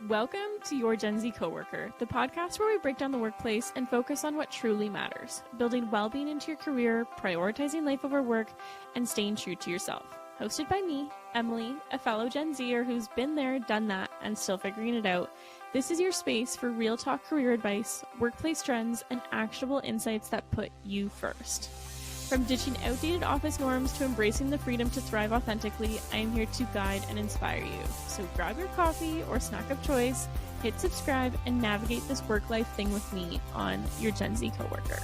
Welcome to Your Gen Z Coworker, the podcast where we break down the workplace and focus on what truly matters, building well-being into your career, prioritizing life over work, and staying true to yourself. Hosted by me, Emily, a fellow Gen Zer who's been there, done that, and still figuring it out. This is your space for real talk career advice, workplace trends, and actionable insights that put you first. From ditching outdated office norms to embracing the freedom to thrive authentically, I am here to guide and inspire you. So grab your coffee or snack of choice, hit subscribe, and navigate this work-life thing with me on Your Gen Z Coworker.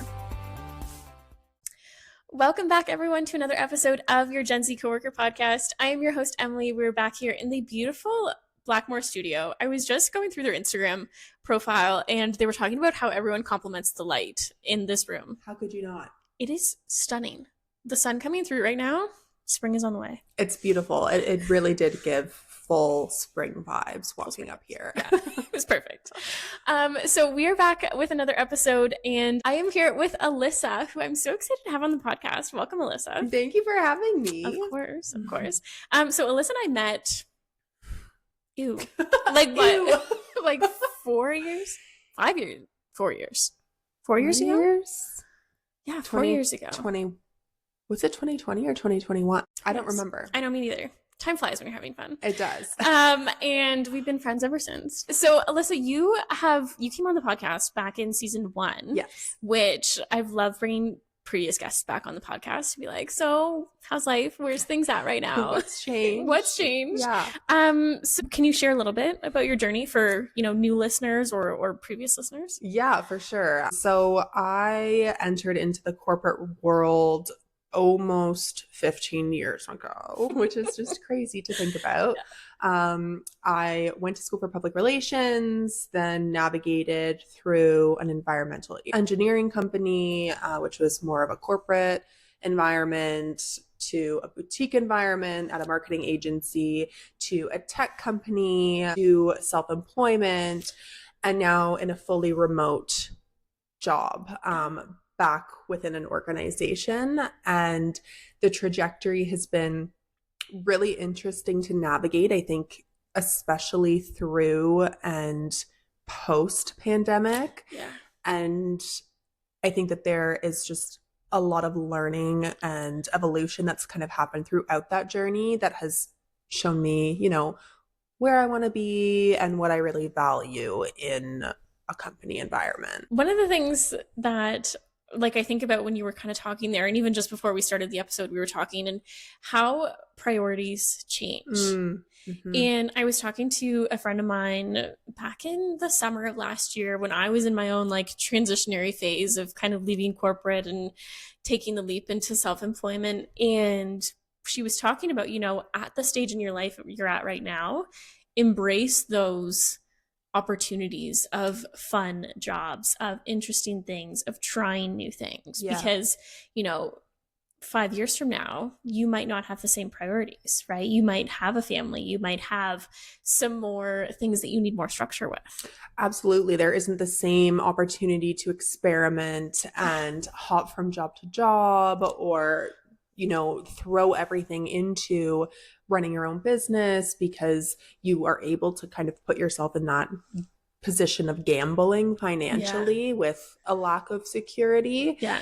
Welcome back, everyone, to another episode of Your Gen Z Coworker podcast. I am your host, Emily. We're back here in the beautiful Blackmore studio. I was just going through their Instagram profile, and they were talking about how everyone compliments the light in this room. How could you not? It is stunning. The sun coming through right now. Spring is on the way. It's beautiful. It really did give full spring vibes walking up here. Yeah, it was perfect. So we are back with another episode, and I am here with Alyssa, who I'm so excited to have on the podcast. Welcome, Alyssa. Thank you for having me. Of course, of course. So Alyssa and I met, like what? Like 4 years? 5 years? 4 years. 4 years ago? Yeah, 4 years ago. Was it 2020 or 2021? I don't remember. I know, me neither. Time flies when you're having fun. It does. And we've been friends ever since. So, Alyssa, you came on the podcast back in season 1. Yes. Which I've loved bringing previous guests back on the podcast to be like, so how's life? Where's things at right now? What's changed? What's changed? Yeah. So can you share a little bit about your journey for, new listeners or previous listeners? Yeah, for sure. So I entered into the corporate world almost 15 years ago, which is just crazy to think about. I went to school for public relations, then navigated through an environmental engineering company, which was more of a corporate environment, to a boutique environment at a marketing agency, to a tech company, to self-employment, and now in a fully remote job, back within an organization. And the trajectory has been really interesting to navigate, I think, especially through and post-pandemic. Yeah. And I think that there is just a lot of learning and evolution that's kind of happened throughout that journey that has shown me, where I want to be and what I really value in a company environment. One of the things that I think about when you were kind of talking there, and even just before we started the episode, we were talking and how priorities change. Mm-hmm. And I was talking to a friend of mine back in the summer of last year when I was in my own transitionary phase of kind of leaving corporate and taking the leap into self-employment. And she was talking about, at the stage in your life you're at right now, embrace those opportunities of fun jobs, of interesting things, of trying new things. Yeah. Because, 5 years from now, you might not have the same priorities, right? You might have a family. You might have some more things that you need more structure with. Absolutely. There isn't the same opportunity to experiment and hop from job to job or, throw everything into running your own business, because you are able to kind of put yourself in that position of gambling financially with a lack of security. Yeah.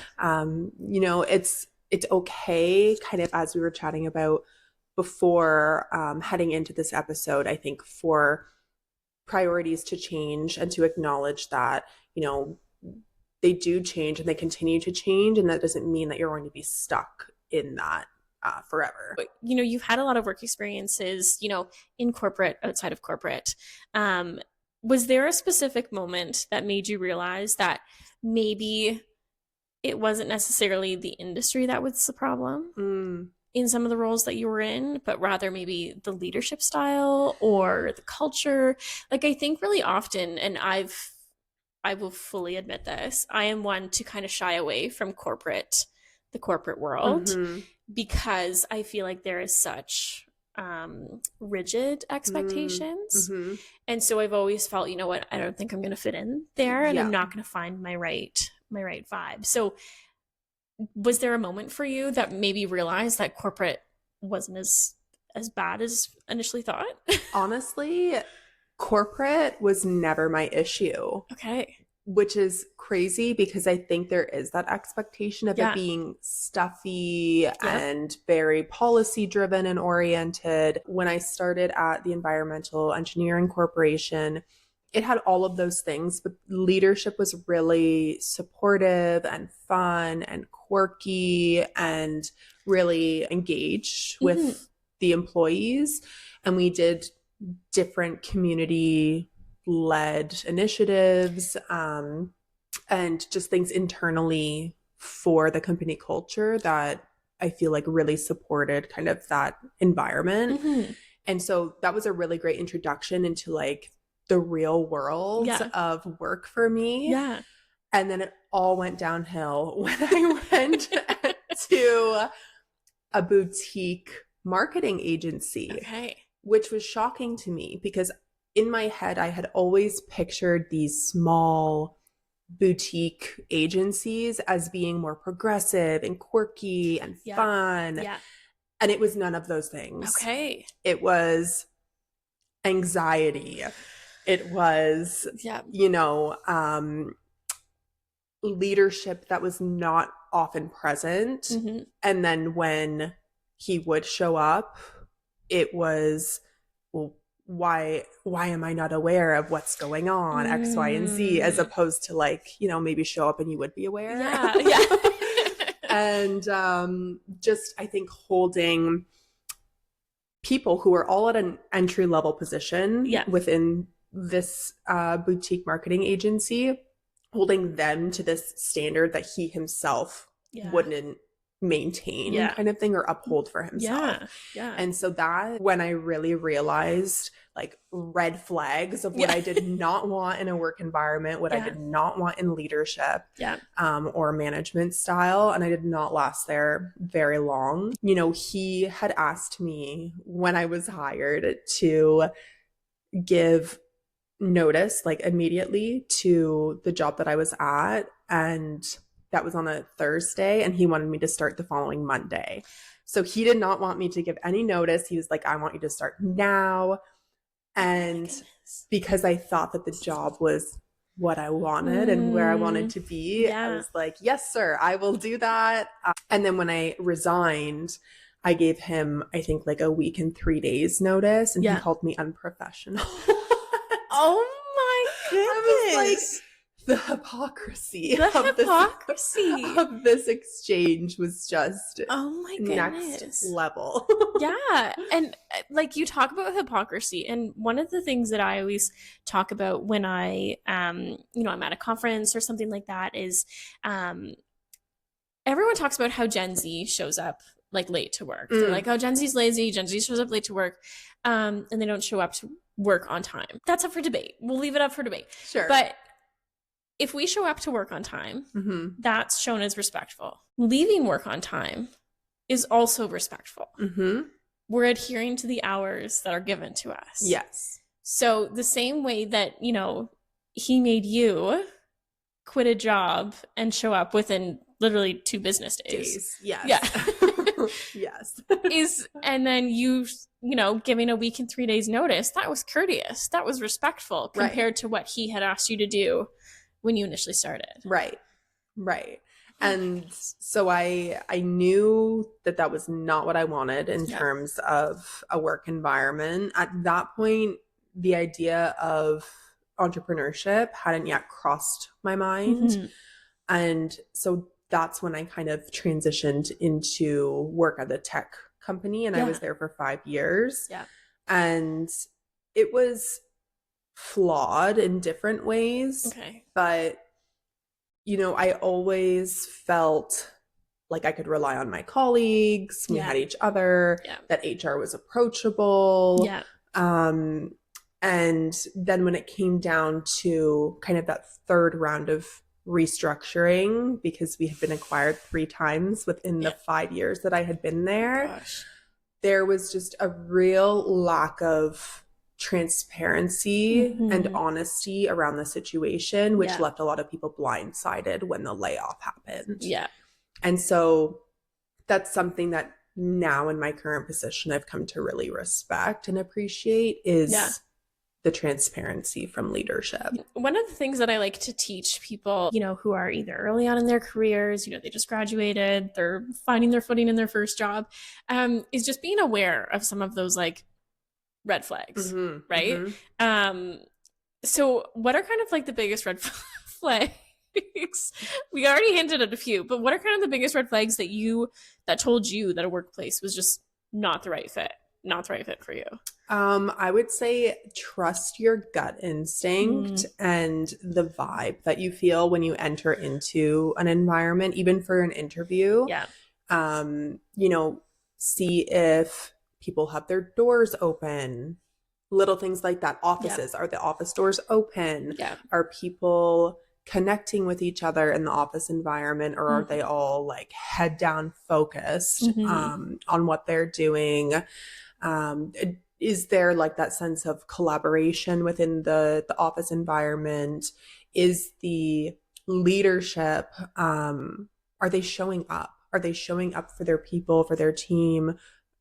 It's okay, kind of as we were chatting about before heading into this episode, I think, for priorities to change and to acknowledge that, they do change and they continue to change. And that doesn't mean that you're going to be stuck in that forever. You've had a lot of work experiences, in corporate, outside of corporate. Was there a specific moment that made you realize that maybe it wasn't necessarily the industry that was the problem in some of the roles that you were in, but rather maybe the leadership style or the culture? I think really often, and I will fully admit this, I am one to kind of shy away from the corporate world, because I feel like there is such rigid expectations. And so I've always felt, I don't think I'm going to fit in there, and I'm not going to find my right vibe. So was there a moment for you that maybe realized that corporate wasn't as bad as initially thought? Honestly, Corporate was never my issue, Okay. which is crazy because I think there is that expectation of it Yeah. being stuffy Yep. and very policy driven and oriented. When I started at the Environmental Engineering Corporation, it had all of those things, but leadership was really supportive and fun and quirky and really engaged Mhm. with the employees. And we did different community led initiatives, and just things internally for the company culture that I feel like really supported kind of that environment. Mhm. And so that was a really great introduction into like the real world Yeah. of work for me. Yeah. And then it all went downhill when I went to a boutique marketing agency, Okay. which was shocking to me because in my head, I had always pictured these small boutique agencies as being more progressive and quirky and Yeah. fun. Yeah. And it was none of those things. Okay. It was anxiety. It was, Yeah. leadership that was not often present. Mhm. And then when he would show up, it was, well, why am I not aware of what's going on, X, Y, and Z, as Mm. opposed to like, maybe show up and you would be aware. Yeah. Yeah. And just I think holding people who are all at an entry level position Yeah. within this boutique marketing agency, holding them to this standard that he himself Yeah. wouldn't maintain, Yeah. kind of thing, or uphold for himself. Yeah. Yeah. And so that when I really realized like red flags of what Yeah. I did not want in a work environment, what I Yeah. did not want in leadership, Yeah. or management style. And I did not last there very long. He had asked me when I was hired to give notice like immediately to the job that I was at. And that was on a Thursday, and he wanted me to start the following Monday. So he did not want me to give any notice. He was like, I want you to start now. And because I thought that the job was what I wanted and where I wanted to be, I was like, yes, sir, I will do that. And then when I resigned, I gave him, I think, like a week and 3 days notice, and he called me unprofessional. Oh my goodness. I was like, the hypocrisy The of this exchange was just oh my goodness. next level. Yeah. And like you talk about hypocrisy, and one of the things that I always talk about when I'm at a conference or something like that is everyone talks about how Gen Z shows up like late to work. They're like, oh, Gen Z's lazy, Gen Z shows up late to work, and they don't show up to work on time. That's up for debate. We'll leave it up for debate. Sure. But if we show up to work on time, that's shown as respectful. Leaving work on time is also respectful. We're adhering to the hours that are given to us. Yes. So the same way that, he made you quit a job and show up within literally 2 business days. Yes. Yeah. Yes. And then you giving a week and 3 days notice, that was courteous. That was respectful compared to what he had asked you to do when you initially started. Right. And so I knew that was not what I wanted in terms of a work environment. At that point, the idea of entrepreneurship hadn't yet crossed my mind. And so that's when I kind of transitioned into work at a tech company, and I was there for 5 years. Yeah. And it was flawed in different ways. Okay. But I always felt like I could rely on my colleagues. We had each other, that HR was approachable. Yeah. And then when it came down to kind of that third round of restructuring, because we had been acquired 3 times within the 5 years that I had been there, there was just a real lack of transparency and honesty around the situation, which left a lot of people blindsided when the layoff happened. Yeah. And so that's something that now in my current position I've come to really respect and appreciate is the transparency from leadership. One of the things that I like to teach people, who are either early on in their careers, they just graduated, they're finding their footing in their first job, is just being aware of some of those like red flags, right? So what are kind of like the biggest red flags? We already hinted at a few, but what are kind of the biggest red flags that told you that a workplace was just not the right fit for you? I would say trust your gut instinct and the vibe that you feel when you enter into an environment, even for an interview. Yeah. See if people have their doors open, little things like that. Offices, are the office doors open? Yeah. Are people connecting with each other in the office environment, or are they all like head down focused on what they're doing? Is there like that sense of collaboration within the office environment? Is the leadership, are they showing up? Are they showing up for their people, for their team?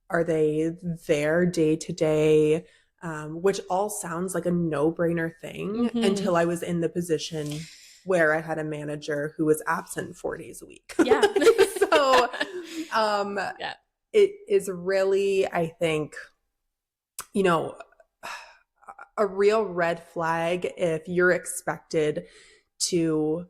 Are they there day to day? Which all sounds like a no-brainer thing until I was in the position where I had a manager who was absent 4 days a week. Yeah. So it is really, I think, a real red flag if you're expected to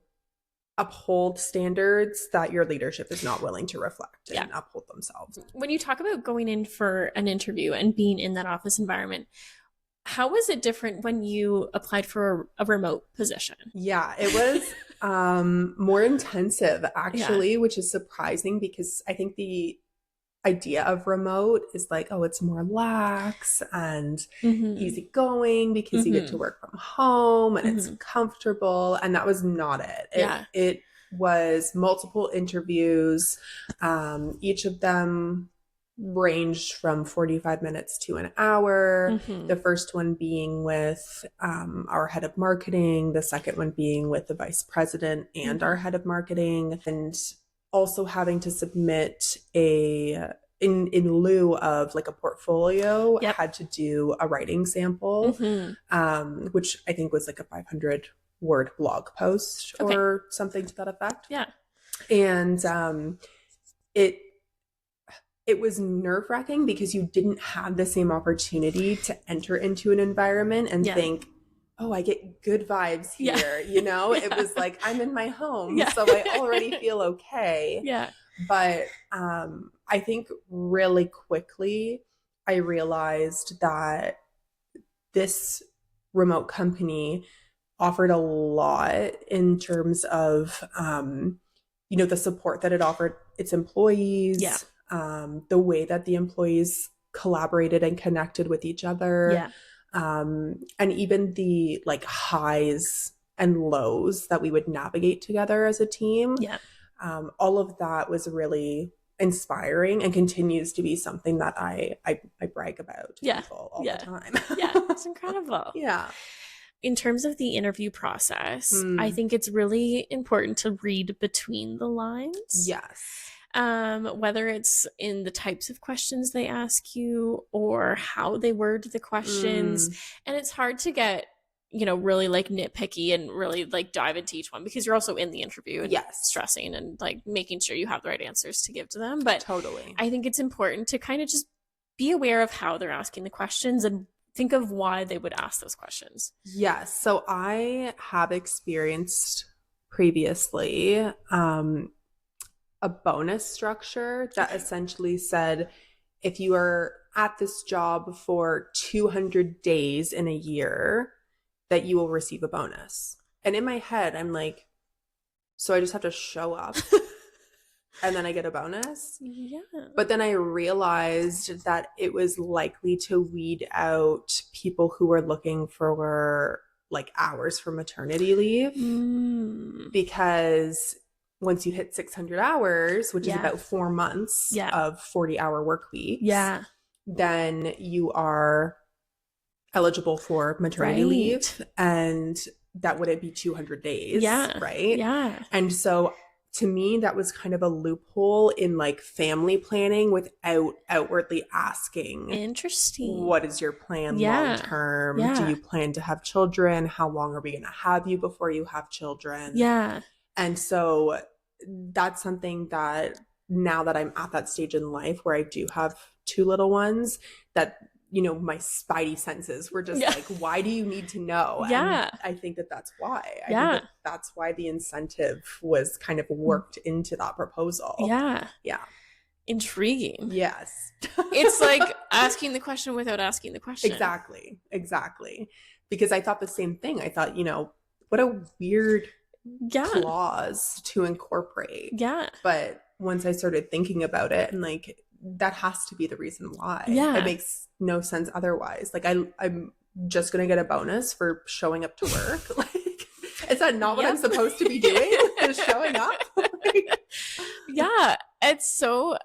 uphold standards that your leadership is not willing to reflect and uphold themselves. When you talk about going in for an interview and being in that office environment, how was it different when you applied for a remote position? Yeah, it was more intensive actually, which is surprising because I think the idea of remote is like, oh, it's more lax and easygoing because you get to work from home and it's comfortable. And that was not it. It was multiple interviews. Each of them ranged from 45 minutes to an hour. The first one being with our head of marketing, the second one being with the vice president and our head of marketing, and also having to submit in lieu of like a portfolio, had to do a writing sample, which I think was like a 500-word blog post or something to that effect. Yeah. And it was nerve-wracking because you didn't have the same opportunity to enter into an environment and think, oh, I get good vibes here. It was like, I'm in my home, so I already feel okay. Yeah. But I think really quickly I realized that this remote company offered a lot in terms of, the support that it offered its employees, the way that the employees collaborated and connected with each other. And even the like highs and lows that we would navigate together as a team. All of that was really inspiring and continues to be something that I brag about to people all the time. It's incredible. In terms of the interview process, I think it's really important to read between the lines. Whether it's in the types of questions they ask you or how they word the questions. And it's hard to get, really like nitpicky and really like dive into each one because you're also in the interview and stressing and like making sure you have the right answers to give to them. But totally, I think it's important to kind of just be aware of how they're asking the questions and think of why they would ask those questions. Yes. So I have experienced previously a bonus structure that essentially said, if you are at this job for 200 days in a year, that you will receive a bonus. And in my head, I'm like, so I just have to show up and then I get a bonus? But then I realized that it was likely to weed out people who were looking for like hours for maternity leave. Because once you hit 600 hours, which is about 4 months of 40-hour work weeks, then you are eligible for maternity leave. And that wouldn't be 200 days, right? And so to me, that was kind of a loophole in like family planning without outwardly asking, Interesting. what is your plan long Yeah. term? Do Yeah. you plan to have children? How long are we going to have you before you have children? Yeah. And so that's something that now that I'm at that stage in life where I do have two little ones, that, my spidey senses were just Yeah. like, why do you need to know? And Yeah. I think that that's why. I think Yeah. that that's why the incentive was kind of worked into that proposal. Yeah. Yeah. Intriguing. Yes. It's like asking the question without asking the question. Exactly. Exactly. Because I thought the same thing. I thought, what a weird Yeah. clause to incorporate. Yeah. But once I started thinking about it, and like, that has to be the reason why. Yeah. It makes no sense otherwise. Like, I'm just gonna get a bonus for showing up to work. Like, is that not what I'm supposed to be doing? Is showing up? Yeah, it's so,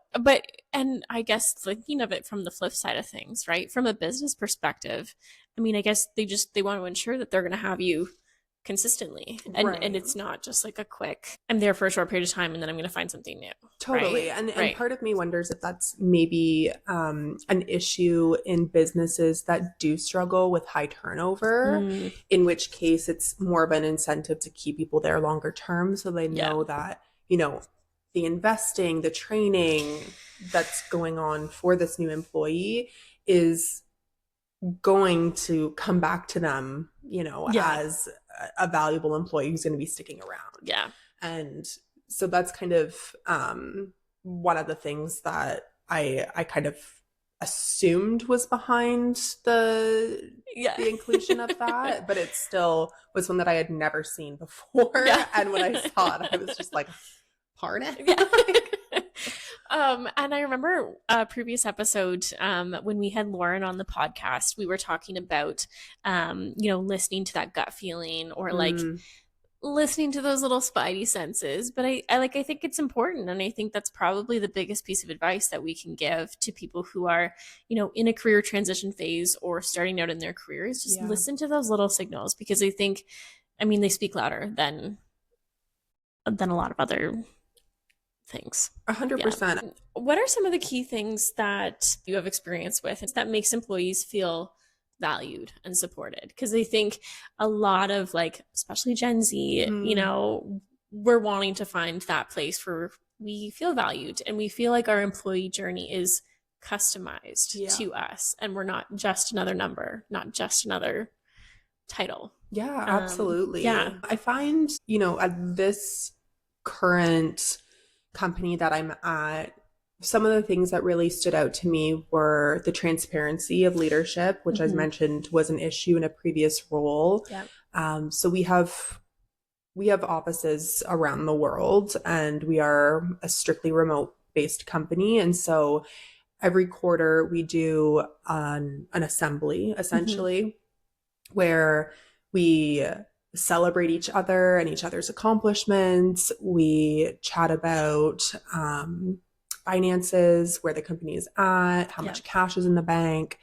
and I guess thinking of it from the flip side of things, right? From a business perspective, I mean, I guess they want to ensure that they're going to have you consistently, and Right. it's not just like a quick, I'm there for a short period of time and then I'm going to find something new. Totally. Right? And part of me wonders if that's maybe an issue in businesses that do struggle with high turnover, in which case it's more of an incentive to keep people there longer term, so they know that, the investing, the training that's going on for this new employee is going to come back to them, as a valuable employee who's going to be sticking around. Yeah. And so that's kind of one of the things that I kind of assumed was behind the inclusion of that, but it still was one that I had never seen before. Yeah. And when I saw it, I was just like, pardon? Yeah. And I remember a previous episode when we had Lauren on the podcast, we were talking about, listening to that gut feeling, or like listening to those little spidey senses. But I think it's important. And I think that's probably the biggest piece of advice that we can give to people who are, in a career transition phase or starting out in their careers. Just listen to those little signals, because I think, they speak louder than a lot of other things. 100%. Yeah. What are some of the key things that you have experience with that makes employees feel valued and supported? Because I think a lot of, like, especially Gen Z, we're wanting to find that place where we feel valued and we feel like our employee journey is customized to us, and we're not just another number, not just another title. Yeah, absolutely. I find, at this current company that I'm at, some of the things that really stood out to me were the transparency of leadership, which, as mentioned, was an issue in a previous role. Yeah. So we have offices around the world, and we are a strictly remote based company. And so every quarter we do an assembly, essentially, where we celebrate each other and each other's accomplishments. We chat about finances, where the company is at, how much cash is in the bank,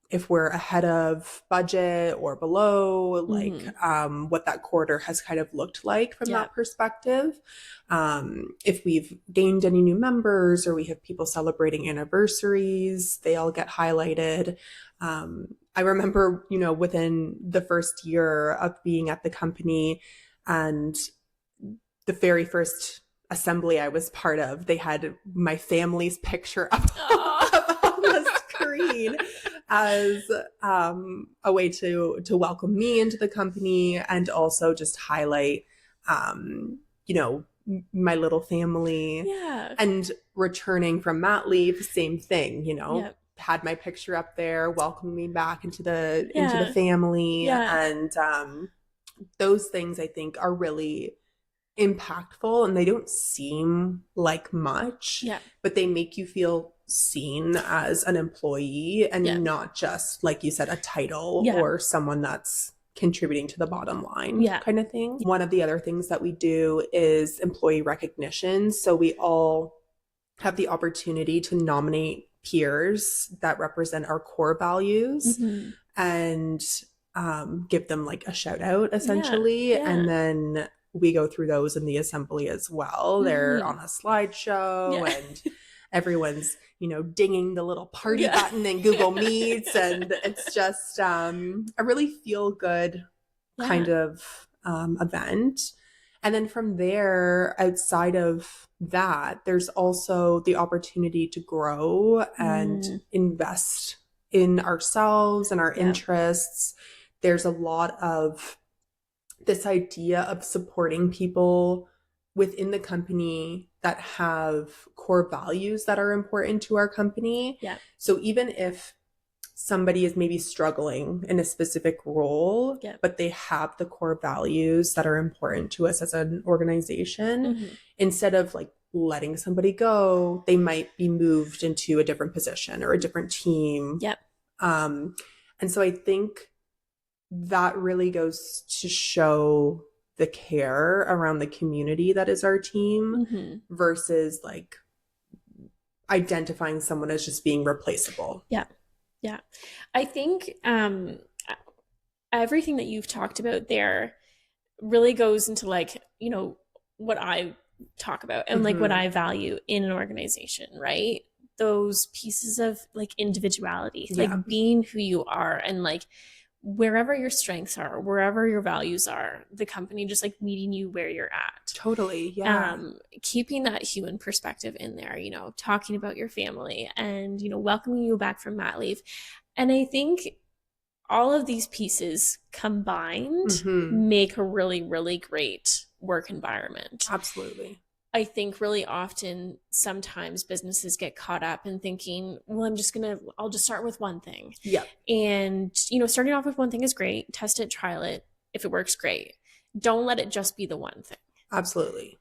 if we're ahead of budget or below, like what that quarter has kind of looked like from that perspective. If we've gained any new members, or we have people celebrating anniversaries, they all get highlighted. I remember, within the first year of being at the company, and the very first assembly I was part of, they had my family's picture up on the screen as a way to welcome me into the company, and also just highlight, my little family. Yeah. And returning from mat leave, same thing, had my picture up there, welcomed me back into the family. Yeah. And those things, I think, are really impactful, and they don't seem like much, but they make you feel seen as an employee, and not just, like you said, a title or someone that's contributing to the bottom line kind of thing. One of the other things that we do is employee recognition. So we all have the opportunity to nominate peers that represent our core values, and give them like a shout out, essentially. And then we go through those in the assembly as well. They're on a slideshow Yeah. and everyone's, dinging the little party Yeah. button in Google Meets. And it's just a really feel good kind Yeah. of event. And then from there, outside of that, there's also the opportunity to grow and invest in ourselves and our Yeah. interests. There's a lot of this idea of supporting people within the company that have core values that are important to our company. Yeah. So even if somebody is maybe struggling in a specific role, Yeah. but they have the core values that are important to us as an organization, instead of like letting somebody go, they might be moved into a different position or a different team. Yep. And so I think that really goes to show the care around the community that is our team versus like identifying someone as just being replaceable. Yeah. Yeah. I think everything that you've talked about there really goes into like, what I talk about and like what I value in an organization, right? Those pieces of like individuality, like being who you are and like wherever your strengths are, wherever your values are, the company just like meeting you where you're at. Totally. Yeah. Keeping that human perspective in there, talking about your family and, welcoming you back from mat leave. And I think all of these pieces combined make a really, really great work environment. Absolutely. I think really often, sometimes businesses get caught up in thinking, well, I'll just start with one thing. Yeah. And, starting off with one thing is great. Test it, trial it. If it works, great. Don't let it just be the one thing. Absolutely.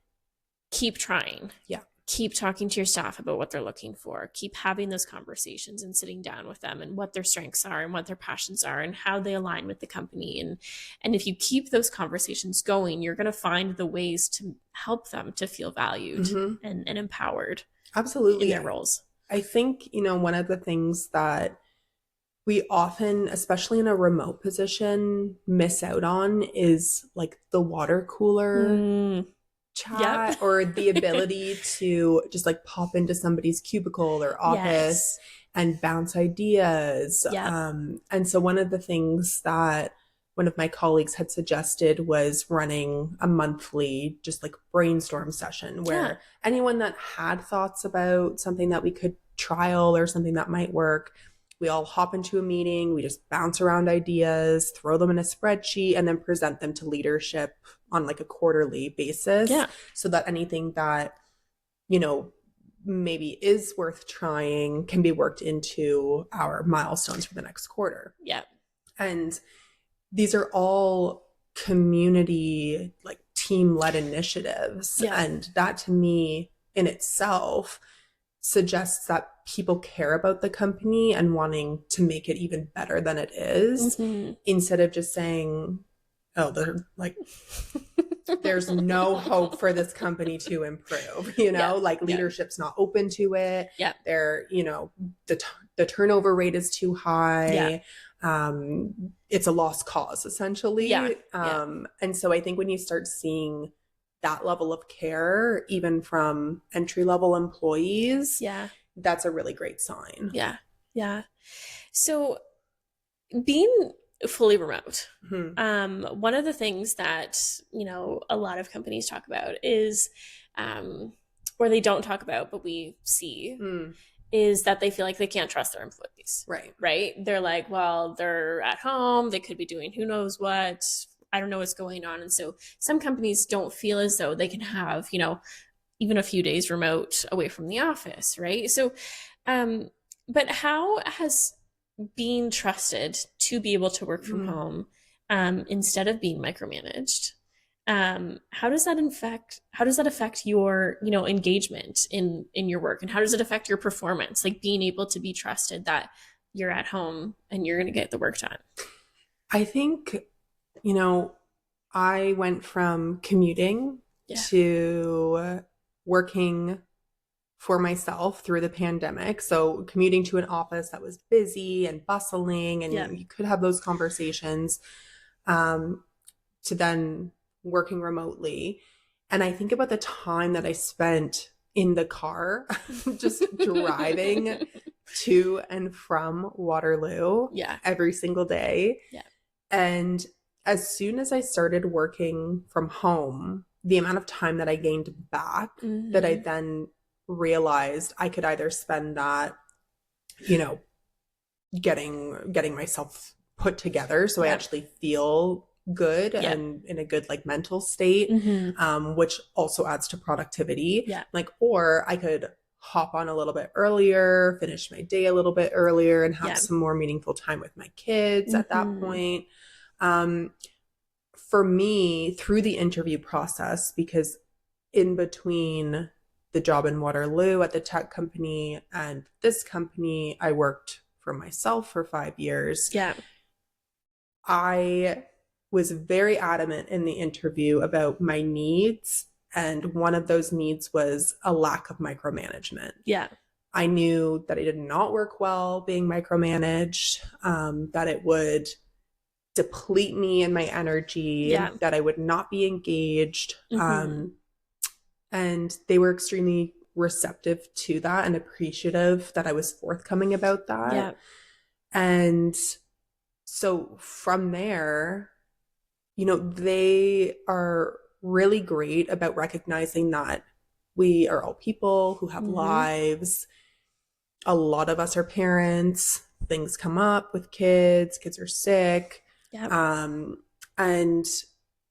Keep trying. Yeah. Keep talking to your staff about what they're looking for. Keep having those conversations and sitting down with them and what their strengths are and what their passions are and how they align with the company. And if you keep those conversations going, you're going to find the ways to help them to feel valued and empowered. Absolutely. In their roles. I think, one of the things that we often, especially in a remote position, miss out on is like the water cooler chat or the ability to just like pop into somebody's cubicle or office and bounce ideas. And so one of the things that one of my colleagues had suggested was running a monthly just like brainstorm session where anyone that had thoughts about something that we could trial or something that might work, we all hop into a meeting, we just bounce around ideas, throw them in a spreadsheet, and then present them to leadership on like a quarterly basis so that anything that, maybe is worth trying can be worked into our milestones for the next quarter. Yeah. And these are all community, like team-led initiatives. Yeah. And that to me in itself suggests that people care about the company and wanting to make it even better than it is, instead of just saying, oh, they're like, there's no hope for this company to improve, like leadership's not open to it. Yeah. They're, the turnover rate is too high. It's a lost cause essentially. And so I think when you start seeing that level of care, even from entry-level employees, that's a really great sign. Yeah. So being fully remote, one of the things that, a lot of companies talk about is, or they don't talk about, but we see, is that they feel like they can't trust their employees. Right? They're like, well, they're at home, they could be doing who knows what, I don't know what's going on. And so some companies don't feel as though they can have, even a few days remote away from the office, right? So, but how has being trusted to be able to work from home instead of being micromanaged, how does that affect your, engagement in your work, and how does it affect your performance? Like being able to be trusted that you're at home and you're going to get the work done. I think, I went from commuting to working for myself through the pandemic. So commuting to an office that was busy and bustling and you could have those conversations, to then working remotely, and I think about the time that I spent in the car just driving to and from Waterloo every single day. Yeah. And as soon as I started working from home, the amount of time that I gained back that I then realized I could either spend that, you know, getting myself put together so I actually feel good and in a good like mental state, which also adds to productivity. Like, or I could hop on a little bit earlier, finish my day a little bit earlier, and have some more meaningful time with my kids at that point. For me, through the interview process, because in between the job in Waterloo at the tech company and this company, I worked for myself for 5 years. I was very adamant in the interview about my needs, and one of those needs was a lack of micromanagement. I knew that I did not work well being micromanaged, that it would deplete me and my energy, that I would not be engaged. And they were extremely receptive to that and appreciative that I was forthcoming about that. And so from there, you know, they are really great about recognizing that we are all people who have lives. A lot of us are parents. Things come up with kids are sick. And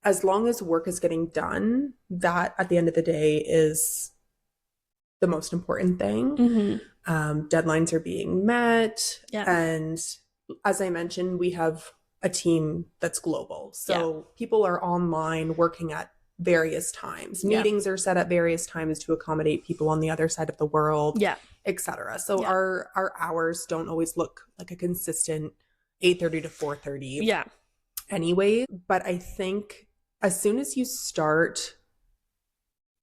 as long as work is getting done, that at the end of the day is the most important thing. Deadlines are being met. And as I mentioned, we have a team that's global. So people are online working at various times. Meetings are set at various times to accommodate people on the other side of the world, etc. So our hours don't always look like a consistent 8:30 to 4:30 anyway. But I think as soon as you start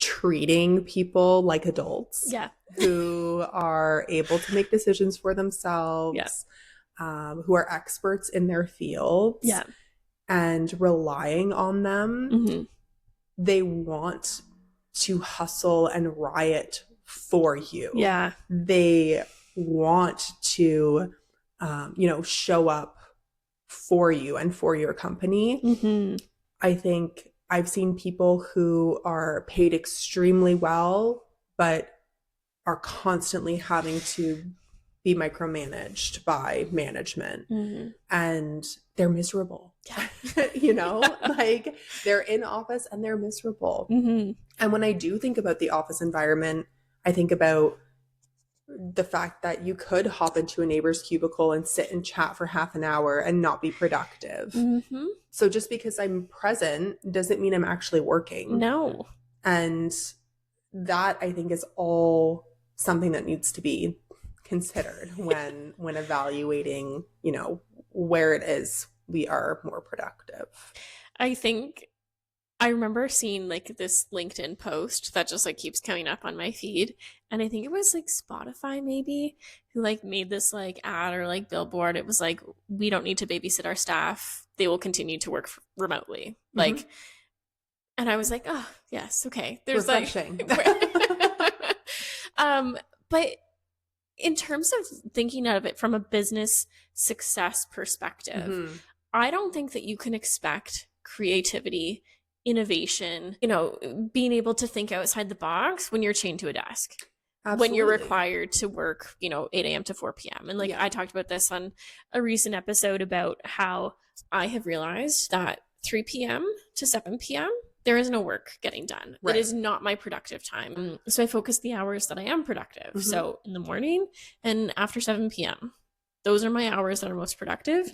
treating people like adults who are able to make decisions for themselves, who are experts in their fields, and relying on them, they want to hustle and riot for you. They want to, you know, show up for you and for your company. I think I've seen people who are paid extremely well, but are constantly having to be micromanaged by management, and they're miserable. You know, like they're in office and they're miserable. And when I do think about the office environment, I think about the fact that you could hop into a neighbor's cubicle and sit and chat for half an hour and not be productive. So just because I'm present doesn't mean I'm actually working. No. And that, I think, is all something that needs to be considered when evaluating, you know, where it is we are more productive. I think I remember seeing like this LinkedIn post that just like keeps coming up on my feed, and I think it was like Spotify maybe who like made this like ad or like billboard. It was like, we don't need to babysit our staff, they will continue to work remotely. Like, and I was like, oh yes, okay, there's refreshing. Like but in terms of thinking of it from a business success perspective, I don't think that you can expect creativity, innovation, you know, being able to think outside the box when you're chained to a desk. Absolutely. When you're required to work, you know, 8 a.m. to 4 p.m. And like I talked about this on a recent episode about how I have realized that 3 p.m. to 7 p.m. there is no work getting done. Right. It is not my productive time. So I focus the hours that I am productive. So in the morning and after 7 p.m. those are my hours that are most productive.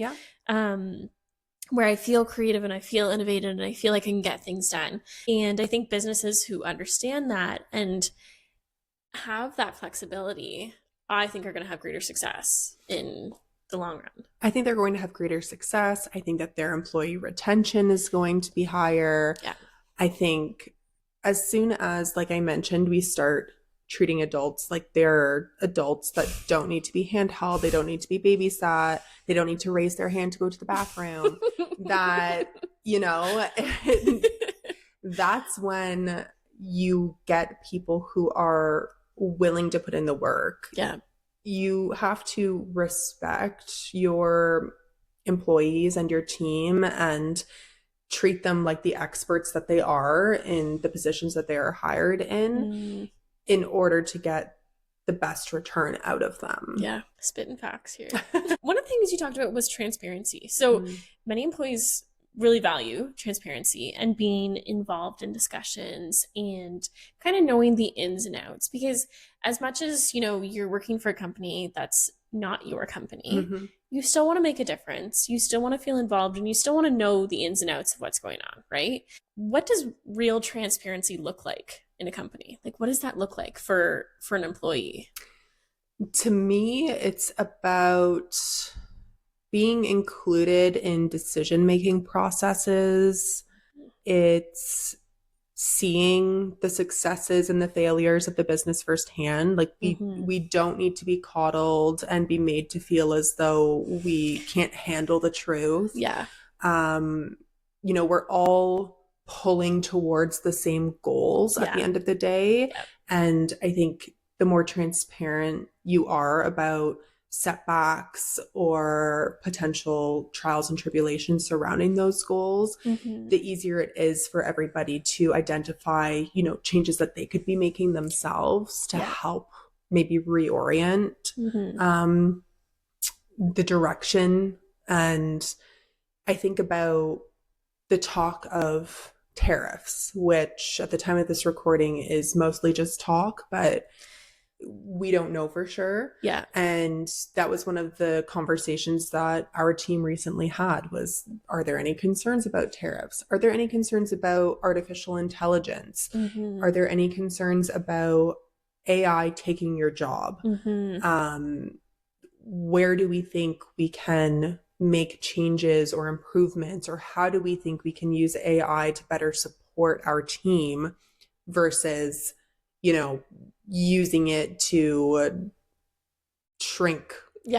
Where I feel creative and I feel innovative and I feel like I can get things done. And I think businesses who understand that and have that flexibility, I think are going to have greater success in the long run. I think they're going to have greater success. I think that their employee retention is going to be higher. I think as soon as, like I mentioned, we start treating adults like they're adults that don't need to be handheld, they don't need to be babysat, they don't need to raise their hand to go to the bathroom, that, you know, that's when you get people who are willing to put in the work. Yeah. You have to respect your employees and your team and treat them like the experts that they are in the positions that they are hired in order to get the best return out of them. Yeah, spitting facts here. One of the things you talked about was transparency. So many employees really value transparency and being involved in discussions and kind of knowing the ins and outs, because as much as, you know, you're working for a company that's not your company, you still want to make a difference. You still want to feel involved, and you still want to know the ins and outs of what's going on, right? What does real transparency look like in a company? Like, what does that look like for an employee? To me, it's about being included in decision-making processes. It's seeing the successes and the failures of the business firsthand. Like we don't need to be coddled and be made to feel as though we can't handle the truth. Yeah. You know, we're all pulling towards the same goals at the end of the day. Yep. And I think the more transparent you are about setbacks or potential trials and tribulations surrounding those goals, the easier it is for everybody to identify, you know, changes that they could be making themselves to help maybe reorient the direction. And I think about the talk of tariffs, which at the time of this recording is mostly just talk, but we don't know for sure. Yeah. And that was one of the conversations that our team recently had was, are there any concerns about tariffs? Are there any concerns about artificial intelligence? Are there any concerns about AI taking your job? Where do we think we can make changes or improvements, or how do we think we can use AI to better support our team versus, you know, using it to shrink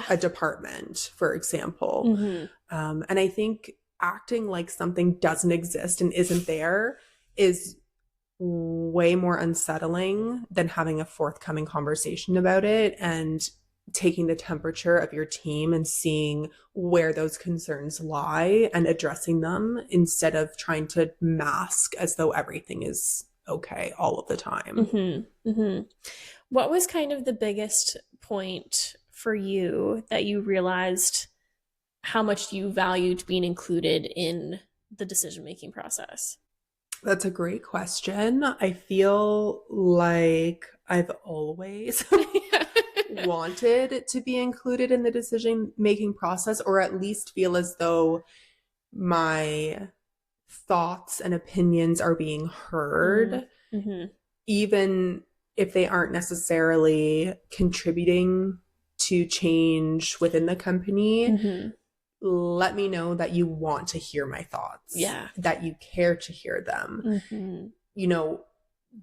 a department, for example. And I think acting like something doesn't exist and isn't there is way more unsettling than having a forthcoming conversation about it and taking the temperature of your team and seeing where those concerns lie and addressing them instead of trying to mask as though everything is okay all of the time. What was kind of the biggest point for you that you realized how much you valued being included in the decision-making process? That's a great question. I feel like I've always wanted to be included in the decision-making process, or at least feel as though my thoughts and opinions are being heard, even if they aren't necessarily contributing to change within the company. Let me know that you want to hear my thoughts, that you care to hear them. You know,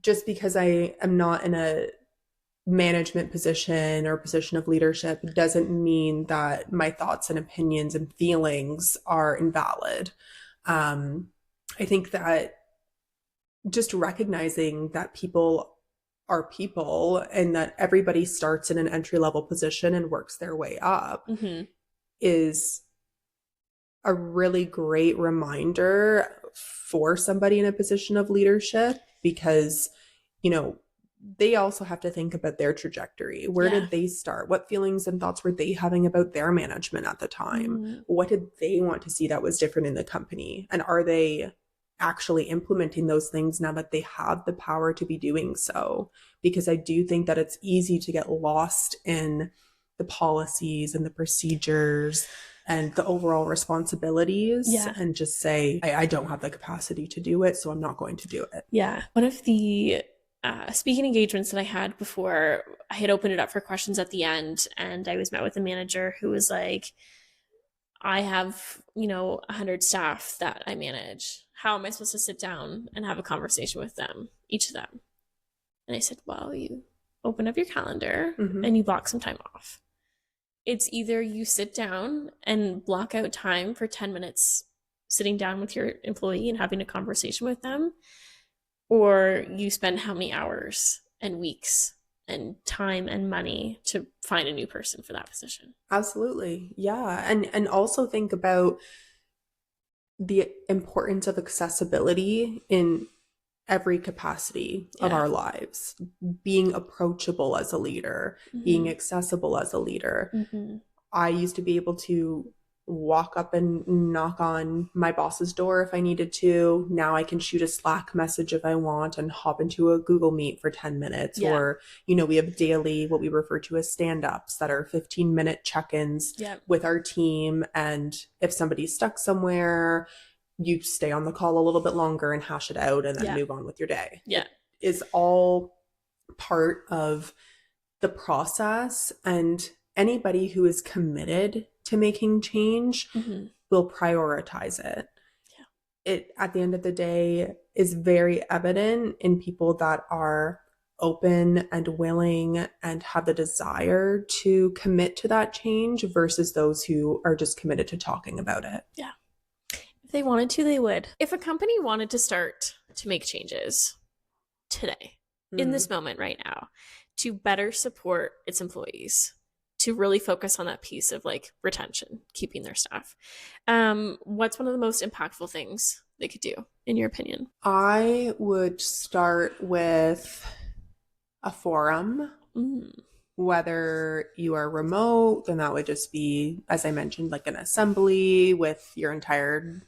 just because I am not in a management position or position of leadership doesn't mean that my thoughts and opinions and feelings are invalid. I think that just recognizing that people are people and that everybody starts in an entry-level position and works their way up is a really great reminder for somebody in a position of leadership, because, you know, they also have to think about their trajectory. Where did they start? What feelings and thoughts were they having about their management at the time? What did they want to see that was different in the company? And are they actually implementing those things now that they have the power to be doing so? Because I do think that it's easy to get lost in the policies and the procedures and the overall responsibilities and just say, I don't have the capacity to do it, so I'm not going to do it. Yeah. One of the speaking engagements that I had before, I had opened it up for questions at the end, and I was met with a manager who was like, I have, 100 staff that I manage. How am I supposed to sit down and have a conversation with them, each of them? And I said, well, you open up your calendar and you block some time off. It's either you sit down and block out time for 10 minutes, sitting down with your employee and having a conversation with them, or you spend how many hours and weeks and time and money to find a new person for that position. Absolutely. Yeah. And also think about the importance of accessibility in every capacity of Yeah. our lives. Being approachable as a leader, being accessible as a leader. I used to be able to walk up and knock on my boss's door if I needed to. Now I can shoot a Slack message if I want and hop into a Google Meet for 10 minutes. Yeah. Or, we have daily, what we refer to as stand-ups that are 15-minute check-ins with our team. And if somebody's stuck somewhere, you stay on the call a little bit longer and hash it out and then move on with your day. Yeah. It is all part of the process, and anybody who is committed to making change will prioritize it. It, at the end of the day, is very evident in people that are open and willing and have the desire to commit to that change versus those who are just committed to talking about it. Yeah. If they wanted to, they would. If a company wanted to start to make changes today, in this moment right now, to better support its employees, to really focus on that piece of like retention, keeping their staff, what's one of the most impactful things they could do, in your opinion? I would start with a forum. Whether you are remote, then that would just be, as I mentioned, like an assembly with your entire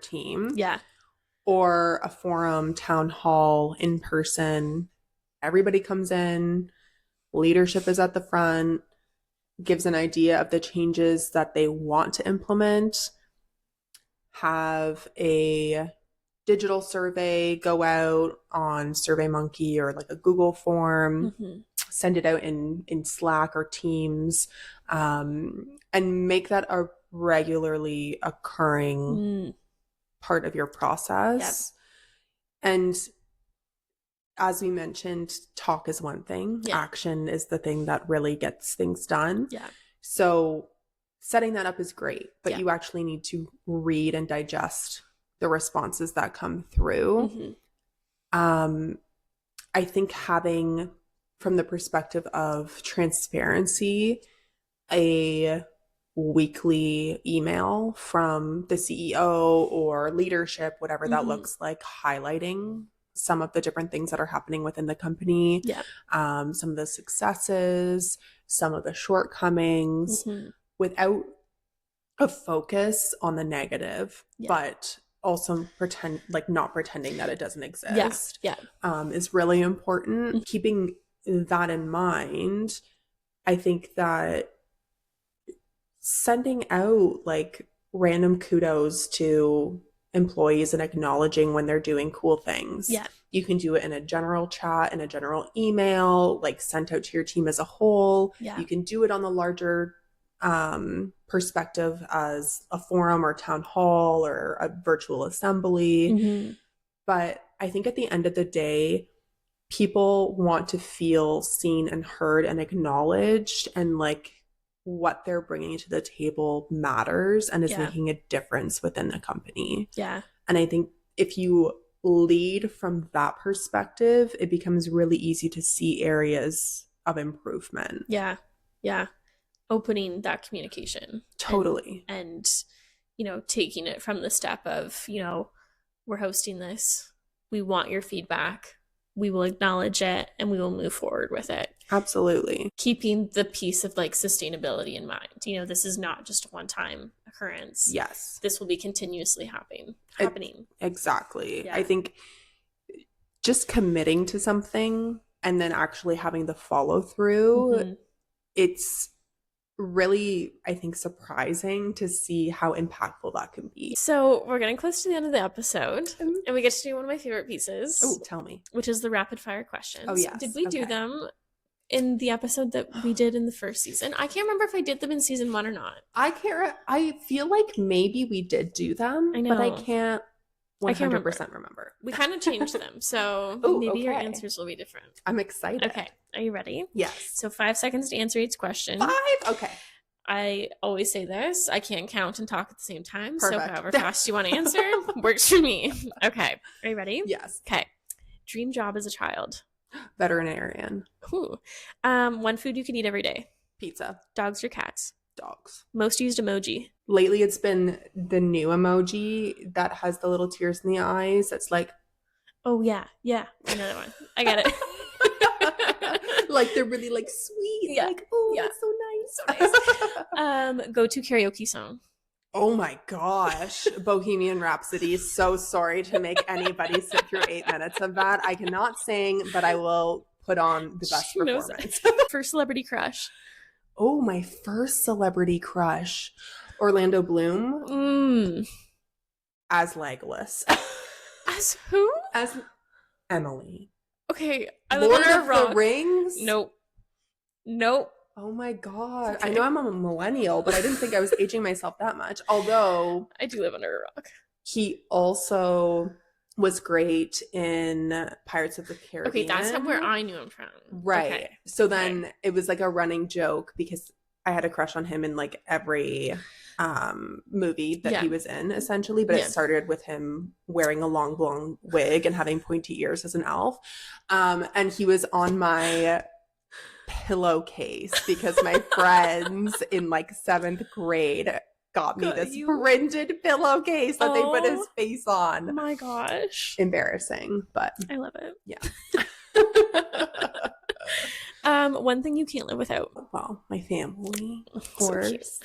team. Yeah. Or a forum, town hall, in person. Everybody comes in, leadership is at the front, gives an idea of the changes that they want to implement, have a digital survey go out on SurveyMonkey or like a Google form, send it out in Slack or Teams, and make that a regularly occurring part of your process. And as we mentioned, talk is one thing. Action is the thing that really gets things done. So setting that up is great, but you actually need to read and digest the responses that come through. I think having, from the perspective of transparency, a weekly email from the CEO or leadership, whatever that looks like, highlighting some of the different things that are happening within the company, some of the successes, some of the shortcomings, without a focus on the negative, but also not pretending that it doesn't exist, is really important. Keeping that in mind, I think that sending out like random kudos to employees and acknowledging when they're doing cool things. You can do it in a general chat, in a general email, like sent out to your team as a whole. You can do it on the larger perspective as a forum or town hall or a virtual assembly. But I think at the end of the day, people want to feel seen and heard and acknowledged, and like what they're bringing to the table matters and is making a difference within the company. And I think if you lead from that perspective, it becomes really easy to see areas of improvement. Opening that communication. Totally. And taking it from the step of, we're hosting this. We want your feedback. We will acknowledge it and we will move forward with it. Absolutely. Keeping the piece of like sustainability in mind. This is not just a one-time occurrence. Yes. This will be continuously happening. Exactly. I think just committing to something and then actually having the follow through, it's really, I think, surprising to see how impactful that can be. So we're getting close to the end of the episode, and we get to do one of my favorite pieces. Oh, tell me. Which is the rapid fire questions. Oh, yes. Did we do them in the episode that we did in the first season? I can't remember if I did them in season 1 or not. I feel like maybe we did do them, I know. but I can't 100% remember. We kind of changed them, so maybe your answers will be different. I'm excited. Okay, are you ready? Yes. So 5 seconds to answer each question. 5? Okay. I always say this. I can't count and talk at the same time. Perfect. So however fast you want to answer works for me. Okay. Are you ready? Yes. Okay. Dream job as a child. Veterinarian. Ooh. One food you can eat every day. Pizza. Dogs or cats? Dogs. Most used emoji. Lately, it's been the new emoji that has the little tears in the eyes. It's like, oh yeah, another one. I got it. like they're really like sweet. Yeah, like oh, yeah. that's so nice. Go-to karaoke song. Oh my gosh, Bohemian Rhapsody. So sorry to make anybody sit through 8 minutes of that. I cannot sing, but I will put on the best performance. First celebrity crush. Oh, my first celebrity crush. Orlando Bloom. As Legolas. As who? As Emily. Okay. Lord of the Rings? Nope. Oh my god. Okay. I know I'm a millennial, but I didn't think I was aging myself that much. Although I do live under a rock. He also was great in Pirates of the Caribbean. Okay, that's where I knew him from. Right. Okay. So then it was like a running joke because I had a crush on him in like every movie that he was in, essentially. But it started with him wearing a long blonde wig and having pointy ears as an elf. And he was on my pillowcase because my friends in like 7th grade got me this printed pillowcase that they put his face on. Oh my gosh. Embarrassing, but I love it. Yeah. One thing you can't live without. Well, my family, of course.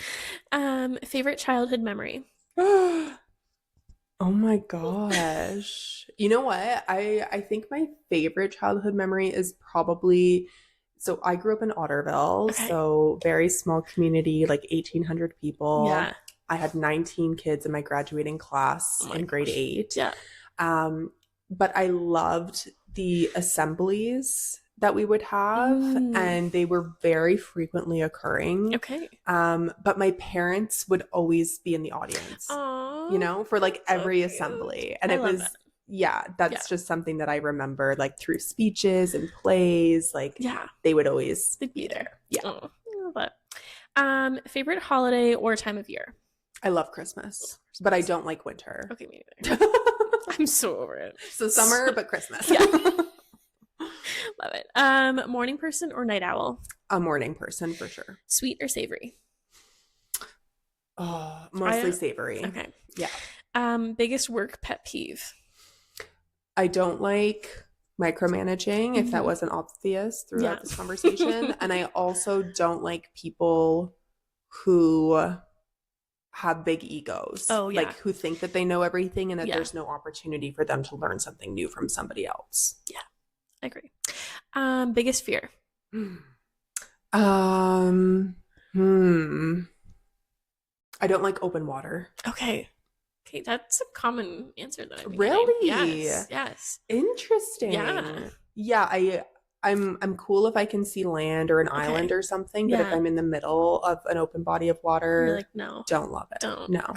Favorite childhood memory. Oh my gosh. You know what? I think my favorite childhood memory is probably, so I grew up in Otterville, so very small community, like 1,800 people. Yeah. I had 19 kids in my graduating class in grade 8. Yeah. But I loved the assemblies that we would have, and they were very frequently occurring. Okay. But my parents would always be in the audience. Aww. You know, for like every assembly. And it was that's just something that I remember, like through speeches and plays, like they would always be there. Yeah. Oh, I love it. Favorite holiday or time of year? I love Christmas, but I don't like winter. Okay, me neither. I'm so over it. So summer, but Christmas. Yeah. Love it. Morning person or night owl? A morning person for sure. Sweet or savory? Oh, mostly savory. Okay. Yeah. Biggest work pet peeve? I don't like micromanaging, if that wasn't obvious throughout this conversation. And I also don't like people who have big egos. Like who think that they know everything and that there's no opportunity for them to learn something new from somebody else. Yeah. I agree. Biggest fear? I don't like open water. Okay, that's a common answer that I'm really getting. Yes. Interesting. Yeah, I'm cool if I can see land or an island or something, but if I'm in the middle of an open body of water, you're like, no, don't love it. Don't love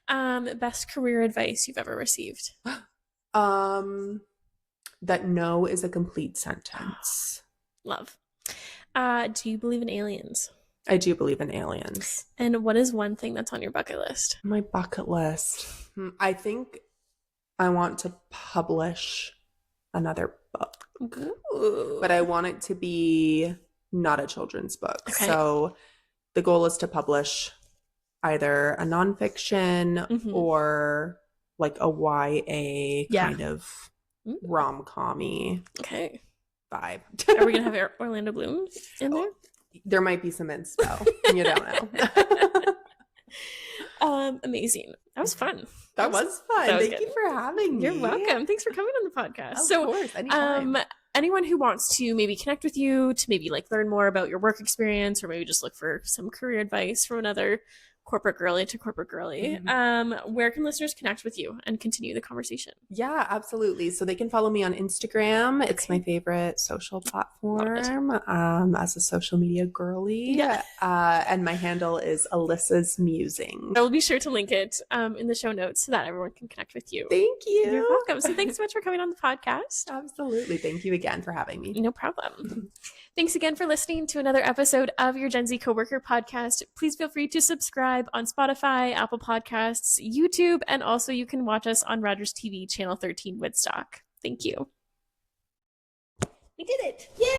it. Best career advice you've ever received? That no is a complete sentence. Love. Do you believe in aliens? I do believe in aliens. And what is one thing that's on your bucket list? My bucket list. I think I want to publish another book. Ooh. But I want it to be not a children's book. Okay. So the goal is to publish either a nonfiction or like a YA kind of rom-com-y vibe. Are we going to have Orlando Bloom in there? There might be some inspo. You don't know. Amazing. That was fun. That was fun. Thank you for having me. You're welcome. Thanks for coming on the podcast. Of course, anytime. Anyone who wants to maybe connect with you, to maybe like learn more about your work experience, or maybe just look for some career advice from another corporate girly to corporate girly, where can listeners connect with you and continue the conversation? Yeah, absolutely. So they can follow me on Instagram. It's my favorite social platform, as a social media girly. Yeah. And my handle is Alyssa's Musing. I will be sure to link it in the show notes so that everyone can connect with you. Thank you. You're welcome. So thanks so much for coming on the podcast. Absolutely. Thank you again for having me. No problem. Thanks again for listening to another episode of your Gen Z Coworker podcast. Please feel free to subscribe on Spotify, Apple Podcasts, YouTube, and also you can watch us on Rogers TV, Channel 13 Woodstock. Thank you. We did it. Yay!